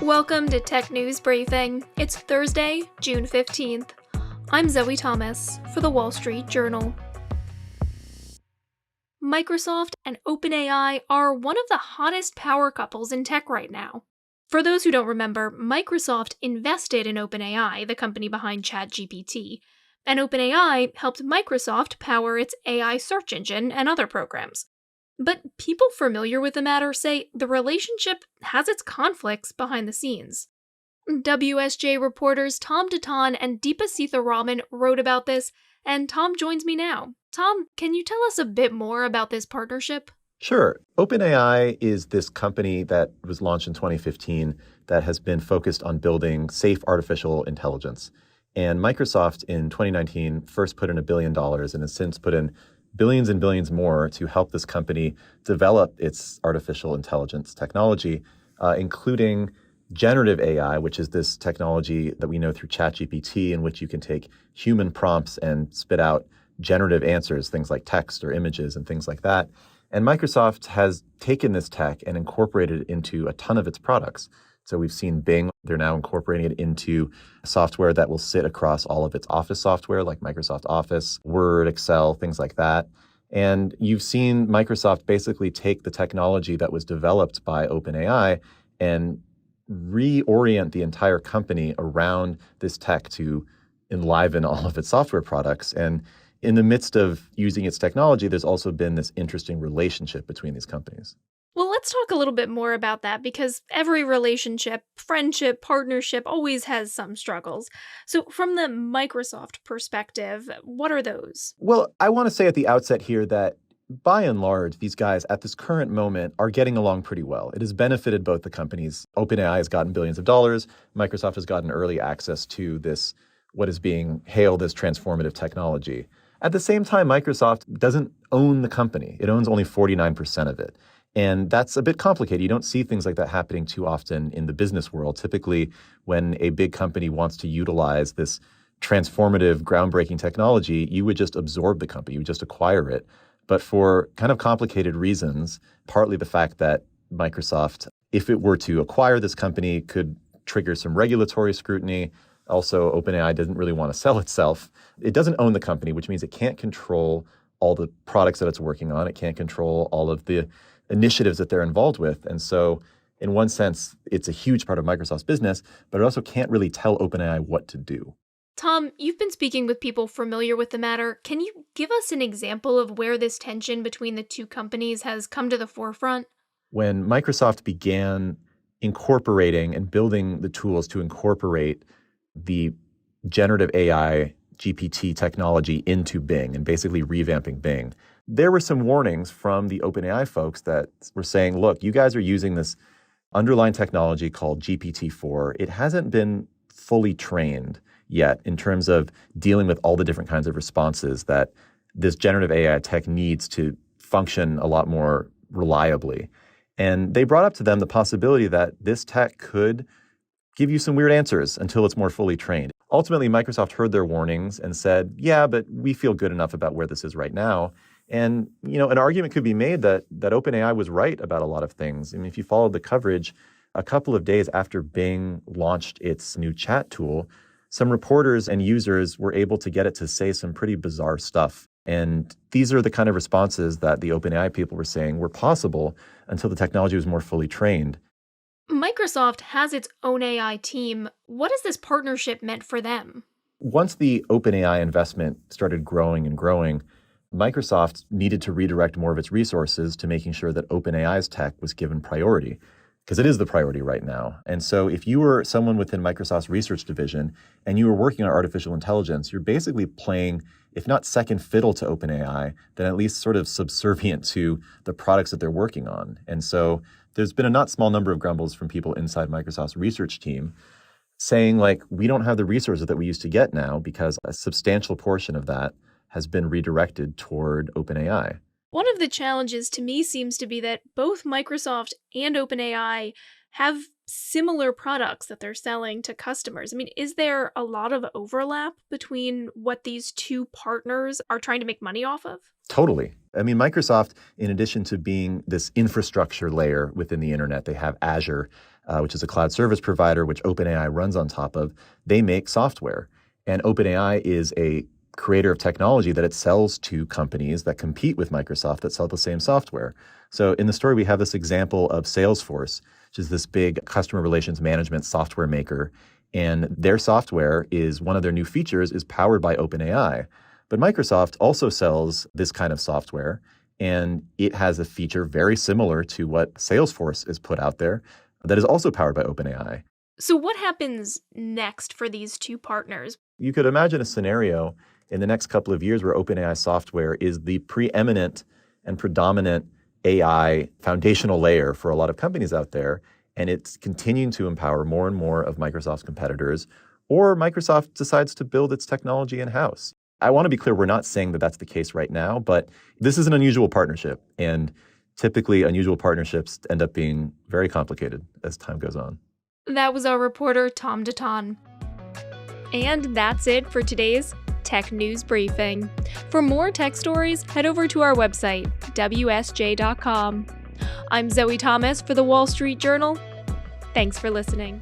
Welcome to Tech News Briefing. It's Thursday, June 15th. I'm Zoe Thomas for the Wall Street Journal. Microsoft and OpenAI are one of the hottest power couples in tech right now. For those who don't remember, Microsoft invested in OpenAI, the company behind ChatGPT, and OpenAI helped Microsoft power its AI search engine and other programs. But people familiar with the matter say the relationship has its conflicts behind the scenes. WSJ reporters Tom Dotan and Deepa Seetharaman wrote about this, and Tom joins me now. Tom, can you tell us a bit more about this partnership? Sure. OpenAI is this company that was launched in 2015 that has been focused on building safe artificial intelligence. And Microsoft in 2019 first put in $1 billion and has since put in billions and billions more to help this company develop its artificial intelligence technology, including generative AI, which is this technology that we know through ChatGPT, in which you can take human prompts and spit out generative answers, things like text or images and things like that. And Microsoft has taken this tech and incorporated it into a ton of its products. So we've seen Bing, they're now incorporating it into software that will sit across all of its Office software like Microsoft Office, Word, Excel, things like that. And you've seen Microsoft basically take the technology that was developed by OpenAI and reorient the entire company around this tech to enliven all of its software products. And in the midst of using its technology, there's also been this interesting relationship between these companies. Well, let's talk a little bit more about that because every relationship, friendship, partnership always has some struggles. So from the Microsoft perspective, what are those? Well, I want to say at the outset here that by and large, these guys at this current moment are getting along pretty well. It has benefited both the companies. OpenAI has gotten billions of dollars. Microsoft has gotten early access to this, what is being hailed as transformative technology. At the same time, Microsoft doesn't own the company. It owns only 49% of it. And that's a bit complicated. You don't see things like that happening too often in the business world. Typically, when a big company wants to utilize this transformative, groundbreaking technology, you would just absorb the company, you would just acquire it. But for kind of complicated reasons, partly the fact that Microsoft, if it were to acquire this company, could trigger some regulatory scrutiny. Also, OpenAI doesn't really want to sell itself. It doesn't own the company, which means it can't control all the products that it's working on. It can't control all of the initiatives that they're involved with. And so in one sense, it's a huge part of Microsoft's business, but it also can't really tell OpenAI what to do. Tom, you've been speaking with people familiar with the matter. Can you give us an example of where this tension between the two companies has come to the forefront? When Microsoft began incorporating and building the tools to incorporate the generative AI GPT technology into Bing and basically revamping Bing, there were some warnings from the OpenAI folks that were saying, look, you guys are using this underlying technology called GPT-4. It hasn't been fully trained yet in terms of dealing with all the different kinds of responses that this generative AI tech needs to function a lot more reliably. And they brought up to them the possibility that this tech could give you some weird answers until it's more fully trained. Ultimately, Microsoft heard their warnings and said, yeah, but we feel good enough about where this is right now. And, an argument could be made that OpenAI was right about a lot of things. I mean, if you followed the coverage, a couple of days after Bing launched its new chat tool, some reporters and users were able to get it to say some pretty bizarre stuff. And these are the kind of responses that the OpenAI people were saying were possible until the technology was more fully trained. Microsoft has its own AI team. What has this partnership meant for them? Once the OpenAI investment started growing and growing, Microsoft needed to redirect more of its resources to making sure that OpenAI's tech was given priority, because it is the priority right now. And so if you were someone within Microsoft's research division and you were working on artificial intelligence, you're basically playing, if not second fiddle to OpenAI, then at least sort of subservient to the products that they're working on. And so there's been a not small number of grumbles from people inside Microsoft's research team saying, like, we don't have the resources that we used to get now because a substantial portion of that has been redirected toward OpenAI. One of the challenges to me seems to be that both Microsoft and OpenAI have similar products that they're selling to customers. I mean, is there a lot of overlap between what these two partners are trying to make money off of? Totally. I mean, Microsoft, in addition to being this infrastructure layer within the internet, they have Azure, which is a cloud service provider, which OpenAI runs on top of. They make software. And OpenAI is a creator of technology that it sells to companies that compete with Microsoft that sell the same software. So in the story, we have this example of Salesforce, which is this big customer relations management software maker. And their software is one of their new features is powered by OpenAI. But Microsoft also sells this kind of software, and it has a feature very similar to what Salesforce is put out there that is also powered by OpenAI. So what happens next for these two partners? You could imagine a scenario in the next couple of years where OpenAI software is the preeminent and predominant AI foundational layer for a lot of companies out there, and it's continuing to empower more and more of Microsoft's competitors, or Microsoft decides to build its technology in-house. I want to be clear, we're not saying that that's the case right now, but this is an unusual partnership, and typically unusual partnerships end up being very complicated as time goes on. That was our reporter, Tom Dotan. And that's it for today's Tech News Briefing. For more tech stories, head over to our website, WSJ.com. I'm Zoe Thomas for the Wall Street Journal. Thanks for listening.